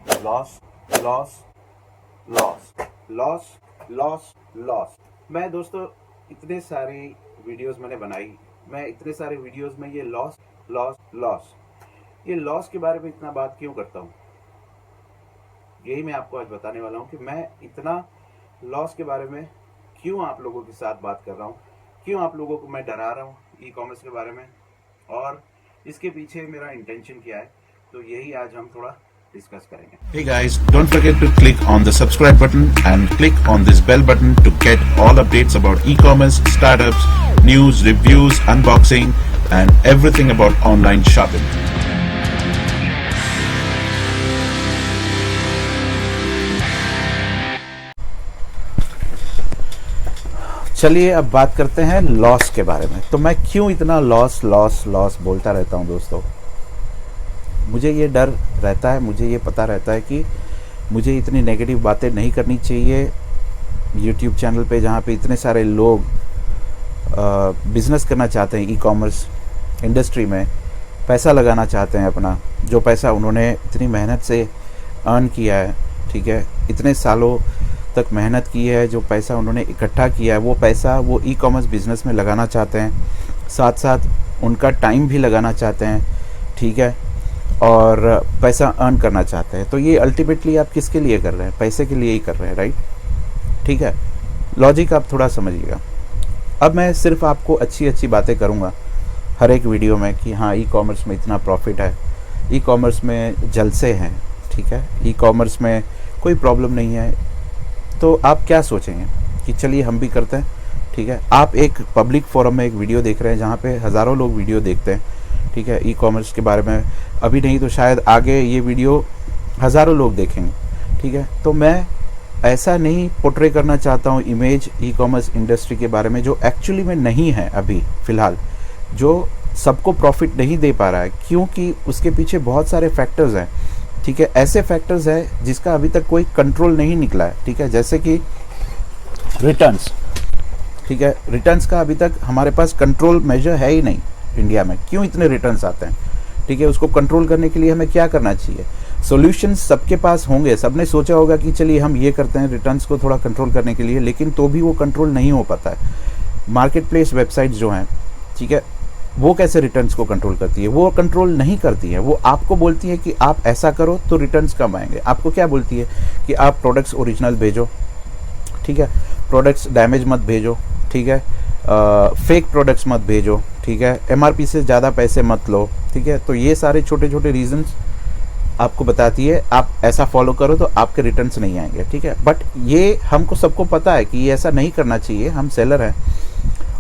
Loss loss loss loss loss loss. मैं दोस्तों इतने सारे वीडियोस मैंने बनाई, मैं इतने सारे वीडियोस में ये लॉस लॉस लॉस, ये लॉस के बारे में इतना बात क्यों करता हूँ, यही मैं आपको आज बताने वाला हूँ कि मैं इतना लॉस के बारे में क्यों आप लोगों के साथ बात कर रहा हूँ, क्यों आप लोगों को मैं डरा रहा हूँ ई कॉमर्स के बारे में, और इसके पीछे मेरा इंटेंशन क्या है। तो यही आज हम थोड़ा डिस्कस करेंगे। Hey guys, don't forget to click on the subscribe button and click on this bell button to get all updates about e-commerce, startups, news, reviews, unboxing and everything about online shopping. चलिए अब बात करते हैं loss के बारे में। तो मैं क्यों इतना लॉस लॉस लॉस बोलता रहता हूं दोस्तों, मुझे ये डर रहता है, मुझे ये पता रहता है कि मुझे इतनी नेगेटिव बातें नहीं करनी चाहिए यूट्यूब चैनल पे, जहाँ पे इतने सारे लोग बिज़नेस करना चाहते हैं, ई कॉमर्स इंडस्ट्री में पैसा लगाना चाहते हैं अपना, जो पैसा उन्होंने इतनी मेहनत से अर्न किया है, ठीक है, इतने सालों तक मेहनत की है, जो पैसा उन्होंने इकट्ठा किया है वो पैसा वो ई कॉमर्स बिज़नेस में लगाना चाहते हैं, साथ साथ उनका टाइम भी लगाना चाहते हैं, ठीक है, और पैसा अर्न करना चाहते हैं। तो ये अल्टीमेटली आप किसके लिए कर रहे हैं? पैसे के लिए ही कर रहे हैं, राइट? ठीक है, लॉजिक आप थोड़ा समझिएगा। अब मैं सिर्फ आपको अच्छी अच्छी बातें करूँगा हर एक वीडियो में कि हाँ ई कॉमर्स में इतना प्रॉफिट है, ई कॉमर्स में जलसे हैं, ठीक है, ई कॉमर्स में कोई प्रॉब्लम नहीं है। तो आप क्या सोचेंगे कि चलिए हम भी करते हैं, ठीक है। आप एक पब्लिक फोरम में एक वीडियो देख रहे हैं जहाँ पे हज़ारों लोग वीडियो देखते हैं, ठीक है, ई कॉमर्स के बारे में, अभी नहीं तो शायद आगे ये वीडियो हज़ारों लोग देखेंगे, ठीक है। तो मैं ऐसा नहीं पोर्ट्रे करना चाहता हूँ इमेज ई कॉमर्स इंडस्ट्री के बारे में जो एक्चुअली में नहीं है अभी फ़िलहाल, जो सबको प्रॉफिट नहीं दे पा रहा है, क्योंकि उसके पीछे बहुत सारे फैक्टर्स हैं, ठीक है। ऐसे फैक्टर्स है जिसका अभी तक कोई कंट्रोल नहीं निकला है, ठीक है, जैसे कि रिटर्न्स, ठीक है, रिटर्न्स का अभी तक हमारे पास कंट्रोल मेजर है ही नहीं इंडिया में। क्यों इतने रिटर्न्स आते हैं, ठीक है, उसको कंट्रोल करने के लिए हमें क्या करना चाहिए? सॉल्यूशंस सबके पास होंगे, सबने सोचा होगा कि चलिए हम ये करते हैं रिटर्न्स को थोड़ा कंट्रोल करने के लिए, लेकिन तो भी वो कंट्रोल नहीं हो पाता है। मार्केट प्लेस वेबसाइट्स जो हैं, ठीक है, वो कैसे रिटर्न्स को कंट्रोल करती है? वो कंट्रोल नहीं करती है। वो आपको बोलती है कि आप ऐसा करो तो रिटर्न्स कम आएंगे। आपको क्या बोलती है कि आप प्रोडक्ट्स ओरिजिनल भेजो, ठीक है, प्रोडक्ट्स डैमेज मत भेजो, ठीक है, फेक प्रोडक्ट्स मत भेजो, ठीक है, एमआरपी से ज़्यादा पैसे मत लो, ठीक है। तो ये सारे छोटे छोटे रीजंस आपको बताती है, आप ऐसा फॉलो करो तो आपके रिटर्न्स नहीं आएंगे, ठीक है। बट ये हमको सबको पता है कि ये ऐसा नहीं करना चाहिए। हम सेलर हैं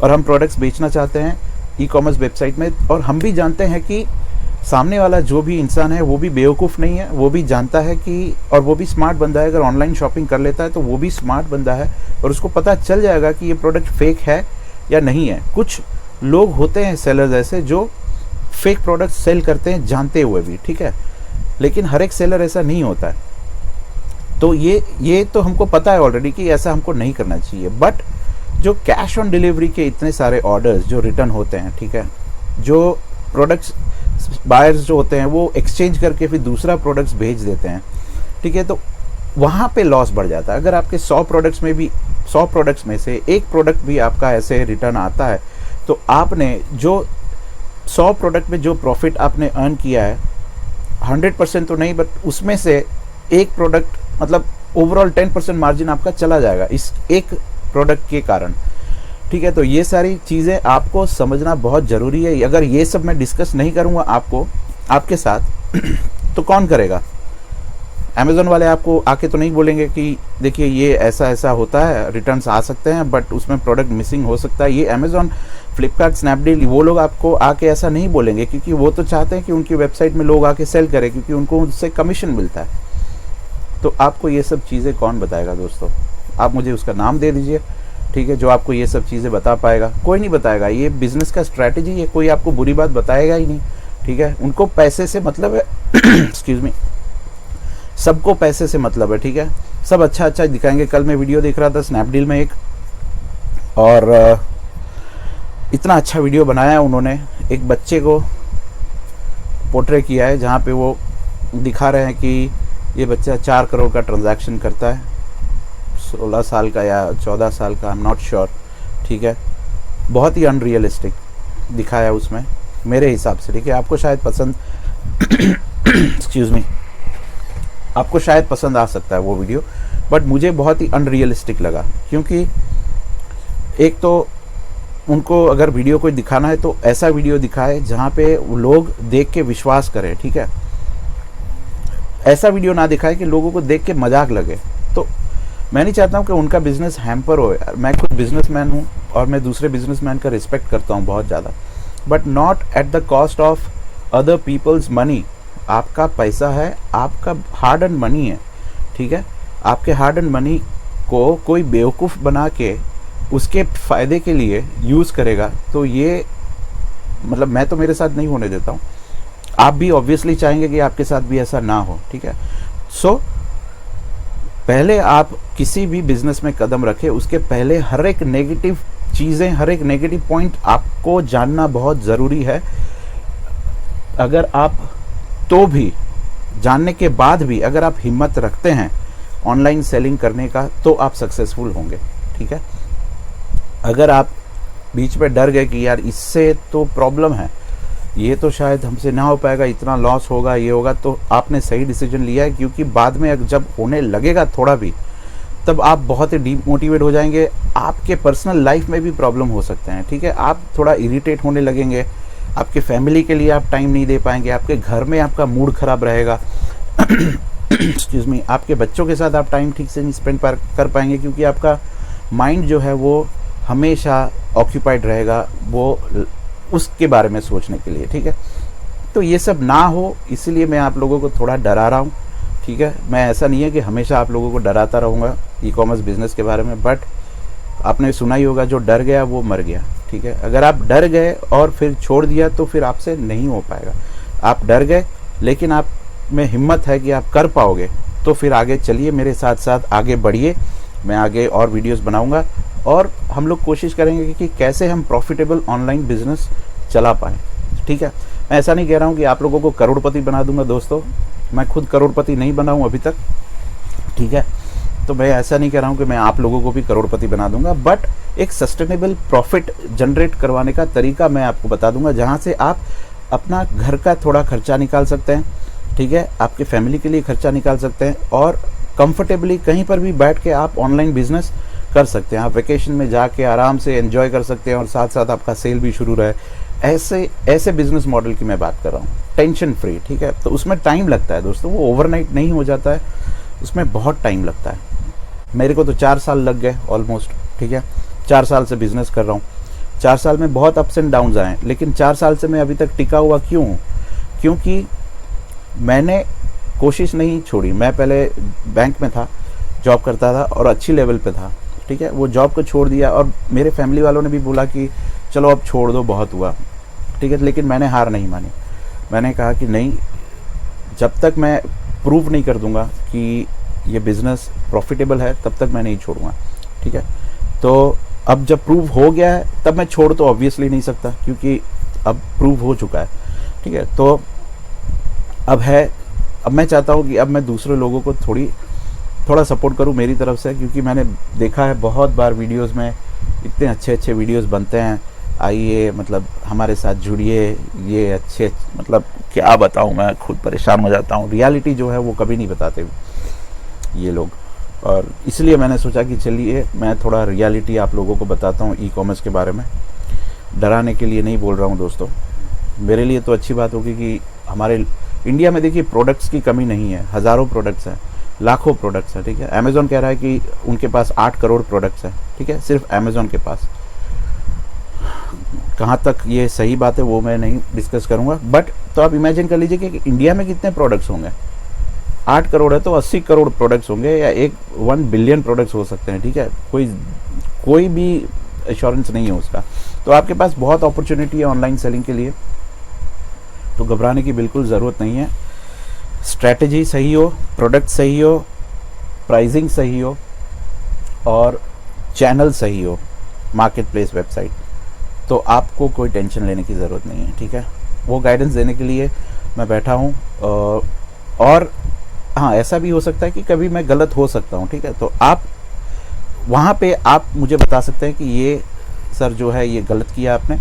और हम प्रोडक्ट्स बेचना चाहते हैं ई कॉमर्स वेबसाइट में, और हम भी जानते हैं कि सामने वाला जो भी इंसान है वो भी बेवकूफ़ नहीं है, वो भी जानता है कि, और वो भी स्मार्ट बंदा है। अगर ऑनलाइन शॉपिंग कर लेता है तो वो भी स्मार्ट बंदा है और उसको पता चल जाएगा कि ये प्रोडक्ट फेक है या नहीं है। कुछ लोग होते हैं सेलर्स ऐसे जो फेक प्रोडक्ट सेल करते हैं जानते हुए भी, ठीक है, लेकिन हर एक सेलर ऐसा नहीं होता है। तो ये तो हमको पता है ऑलरेडी कि ऐसा हमको नहीं करना चाहिए। बट जो कैश ऑन डिलीवरी के इतने सारे ऑर्डर्स जो रिटर्न होते हैं, ठीक है, जो प्रोडक्ट्स बायर्स जो होते हैं वो एक्सचेंज करके फिर दूसरा प्रोडक्ट्स भेज देते हैं, ठीक है, तो वहाँ पे लॉस बढ़ जाता है। अगर आपके 100 प्रोडक्ट्स में से एक प्रोडक्ट भी आपका ऐसे रिटर्न आता है तो आपने जो 100 प्रोडक्ट में जो प्रॉफिट आपने अर्न किया है 100% तो नहीं, बट उसमें से एक प्रोडक्ट मतलब ओवरऑल 10% मार्जिन आपका चला जाएगा इस एक प्रोडक्ट के कारण, ठीक है। तो ये सारी चीज़ें आपको समझना बहुत ज़रूरी है। अगर ये सब मैं डिस्कस नहीं करूँगा आपके साथ तो कौन करेगा? अमेज़ॉन वाले आपको आके तो नहीं बोलेंगे कि देखिए ये ऐसा ऐसा होता है, रिटर्न्स आ सकते हैं बट उसमें प्रोडक्ट मिसिंग हो सकता है। ये अमेज़ॉन, फ्लिपकार्ट, स्नैपडील, वो लोग आपको आके ऐसा नहीं बोलेंगे, क्योंकि वो तो चाहते हैं कि उनकी वेबसाइट में लोग आके सेल करें, क्योंकि उनको उससे कमीशन मिलता है। तो आपको ये सब चीज़ें कौन बताएगा दोस्तों? आप मुझे उसका नाम दे दीजिए, ठीक है, जो आपको ये सब चीज़ें बता पाएगा। कोई नहीं बताएगा। ये बिजनेस का स्ट्रैटेजी है, कोई आपको बुरी बात बताएगा ही नहीं, ठीक है। उनको पैसे से मतलब है एक्सक्यूज़ मी, सबको पैसे से मतलब है, ठीक है। सब अच्छा अच्छा दिखाएंगे। कल मैं वीडियो देख रहा था स्नैपडील में एक, और इतना अच्छा वीडियो बनाया है उन्होंने, एक बच्चे को पोर्ट्रे किया है जहाँ पे वो दिखा रहे हैं कि ये बच्चा 4 करोड़ का ट्रांजैक्शन करता है, 16 साल का या 14 साल का, आई एम नॉट श्योर, ठीक है। बहुत ही अनरियलिस्टिक दिखाया उसमें मेरे हिसाब से, ठीक है। आपको शायद पसंद एक्सक्यूज़ मी, आपको शायद पसंद आ सकता है वो वीडियो, बट मुझे बहुत ही अनरियलिस्टिक लगा, क्योंकि एक तो उनको अगर वीडियो कोई दिखाना है तो ऐसा वीडियो दिखाए जहाँ पे लोग देख के विश्वास करें, ठीक है। ऐसा वीडियो ना दिखाए कि लोगों को देख के मजाक लगे। तो मैं नहीं चाहता हूँ कि उनका बिजनेस हैम्पर हो यार। मैं खुद बिजनेसमैन हूँ और मैं दूसरे बिजनेसमैन का रिस्पेक्ट करता हूँ बहुत ज़्यादा, but not at the cost of other peoples money. आपका पैसा है, आपका हार्ड एंड मनी है, ठीक है। आपके हार्ड एंड मनी को कोई बेवकूफ़ बना के उसके फ़ायदे के लिए यूज़ करेगा, तो ये मतलब मैं तो मेरे साथ नहीं होने देता हूँ। आप भी ऑब्वियसली चाहेंगे कि आपके साथ भी ऐसा ना हो, ठीक है। सो पहले आप किसी भी बिजनेस में कदम रखें, उसके पहले हर एक नेगेटिव चीज़ें, हर एक नेगेटिव पॉइंट आपको जानना बहुत ज़रूरी है। अगर आप तो भी जानने के बाद भी अगर आप हिम्मत रखते हैं ऑनलाइन सेलिंग करने का, तो आप सक्सेसफुल होंगे, ठीक है। अगर आप बीच में डर गए कि यार इससे तो प्रॉब्लम है, ये तो शायद हमसे ना हो पाएगा, इतना लॉस होगा, ये होगा, तो आपने सही डिसीजन लिया है, क्योंकि बाद में जब होने लगेगा थोड़ा भी, तब आप बहुत ही डीमोटिवेट हो जाएंगे। आपके पर्सनल लाइफ में भी प्रॉब्लम हो सकते हैं, ठीक है। आप थोड़ा इरिटेट होने लगेंगे, आपके फैमिली के लिए आप टाइम नहीं दे पाएंगे, आपके घर में आपका मूड खराब रहेगा एक्सक्यूज़ मी, आपके बच्चों के साथ आप टाइम ठीक से नहीं स्पेंड कर पाएंगे, क्योंकि आपका माइंड जो है वो हमेशा ऑक्यूपाइड रहेगा वो उसके बारे में सोचने के लिए, ठीक है। तो ये सब ना हो, इसीलिए मैं आप लोगों को थोड़ा डरा रहा हूँ, ठीक है। मैं ऐसा नहीं है कि हमेशा आप लोगों को डराता रहूँगा ई कॉमर्स बिजनेस के बारे में, बट आपने सुना ही होगा, जो डर गया वो मर गया, ठीक है। अगर आप डर गए और फिर छोड़ दिया तो फिर आपसे नहीं हो पाएगा। आप डर गए लेकिन आप में हिम्मत है कि आप कर पाओगे, तो फिर आगे चलिए, मेरे साथ साथ आगे बढ़िए। मैं आगे और वीडियोस बनाऊंगा और हम लोग कोशिश करेंगे कि कैसे हम प्रॉफिटेबल ऑनलाइन बिजनेस चला पाएँ, ठीक है। मैं ऐसा नहीं कह रहा हूँ कि आप लोगों को करोड़पति बना दूंगा दोस्तों, मैं खुद करोड़पति नहीं बना हूँ अभी तक, ठीक है। तो मैं ऐसा नहीं कह रहा हूँ कि मैं आप लोगों को भी करोड़पति बना दूंगा, बट एक सस्टेनेबल प्रॉफिट जनरेट करवाने का तरीका मैं आपको बता दूंगा, जहाँ से आप अपना घर का थोड़ा खर्चा निकाल सकते हैं, ठीक है। आपके फैमिली के लिए खर्चा निकाल सकते हैं और कंफर्टेबली कहीं पर भी बैठ के आप ऑनलाइन बिजनेस कर सकते हैं। आप वेकेशन में जाके आराम से एंजॉय कर सकते हैं और साथ साथ आपका सेल भी शुरू रहे। ऐसे बिजनेस मॉडल की मैं बात कर रहा हूँ, टेंशन फ्री, ठीक है। तो उसमें टाइम लगता है दोस्तों, वो ओवरनाइट नहीं हो जाता है, उसमें बहुत टाइम लगता है। मेरे को तो 4 साल लग गए ऑलमोस्ट, ठीक है। 4 साल से बिजनेस कर रहा हूँ, 4 साल में बहुत अप्स एंड डाउन्स आए, लेकिन 4 साल से मैं अभी तक टिका हुआ क्यों हूँ? क्योंकि मैंने कोशिश नहीं छोड़ी। मैं पहले बैंक में था, जॉब करता था और अच्छी लेवल पे था, ठीक है। वो जॉब को छोड़ दिया और मेरे फैमिली वालों ने भी बोला कि चलो अब छोड़ दो, बहुत हुआ, ठीक है। लेकिन मैंने हार नहीं मानी। मैंने कहा कि नहीं, जब तक मैं प्रूव नहीं कर दूंगा कि ये बिज़नेस प्रॉफिटेबल है, तब तक मैं नहीं छोड़ूंगा, ठीक है। तो अब जब प्रूव हो गया है तब मैं छोड़ तो ऑब्वियसली नहीं सकता, क्योंकि अब प्रूव हो चुका है, ठीक है। तो अब मैं चाहता हूँ कि अब मैं दूसरे लोगों को थोड़ा सपोर्ट करूँ मेरी तरफ से, क्योंकि मैंने देखा है बहुत बार वीडियोस में इतने अच्छे विडियोस बनते हैं। आइए, मतलब हमारे साथ जुड़िए, ये अच्छे, मतलब क्या बताऊँ, मैं खुद परेशान हो जाता हूँ। रियलिटी जो है वो कभी नहीं बताते ये लोग, और इसलिए मैंने सोचा कि चलिए मैं थोड़ा रियलिटी आप लोगों को बताता हूँ ई कॉमर्स के बारे में। डराने के लिए नहीं बोल रहा हूँ दोस्तों, मेरे लिए तो अच्छी बात होगी कि हमारे इंडिया में देखिए प्रोडक्ट्स की कमी नहीं है, हज़ारों प्रोडक्ट्स हैं, लाखों प्रोडक्ट्स हैं, ठीक है। अमेज़ॉन कह रहा है कि उनके पास 8 करोड़ प्रोडक्ट्स हैं, ठीक है, सिर्फ अमेज़ॉन के पास। कहाँ तक ये सही बात है वो मैं नहीं डिस्कस करूँगा, बट तो आप इमेजिन कर लीजिए कि इंडिया में कितने प्रोडक्ट्स होंगे। 8 करोड़ है तो 80 करोड़ प्रोडक्ट्स होंगे, या 1 बिलियन प्रोडक्ट्स हो सकते हैं, ठीक है। कोई भी एश्योरेंस नहीं है उसका। तो आपके पास बहुत अपॉर्चुनिटी है ऑनलाइन सेलिंग के लिए, तो घबराने की बिल्कुल ज़रूरत नहीं है। स्ट्रैटेजी सही हो, प्रोडक्ट सही हो, प्राइसिंग सही हो और चैनल सही हो, मार्केट प्लेस, वेबसाइट, तो आपको कोई टेंशन लेने की ज़रूरत नहीं है, ठीक है। वो गाइडेंस देने के लिए मैं बैठा हूँ। और हाँ, ऐसा भी हो सकता है कि कभी मैं गलत हो सकता हूँ, ठीक है। तो आप वहाँ पे आप मुझे बता सकते हैं कि ये सर जो है ये गलत किया आपने,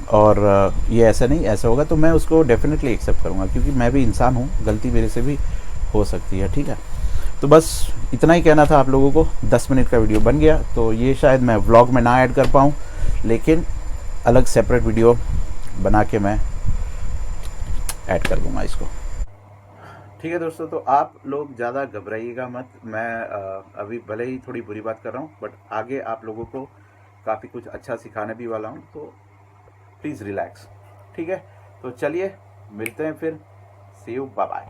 और ये ऐसा नहीं ऐसा होगा, तो मैं उसको डेफिनेटली एक्सेप्ट करूँगा, क्योंकि मैं भी इंसान हूँ, गलती मेरे से भी हो सकती है, ठीक है। तो बस इतना ही कहना था आप लोगों को। 10 मिनट का वीडियो बन गया, तो ये शायद मैं व्लॉग में ना ऐड कर पाऊँ, लेकिन अलग सेपरेट वीडियो बना के मैं ऐड कर दूँगा इसको। ठीक है दोस्तों, तो आप लोग ज़्यादा घबराइएगा मत। मैं अभी भले ही थोड़ी बुरी बात कर रहा हूँ, बट आगे आप लोगों को काफ़ी कुछ अच्छा सिखाने भी वाला हूँ, तो प्लीज़ रिलैक्स, ठीक है। तो चलिए मिलते हैं फिर, सी यू, बाय बाय।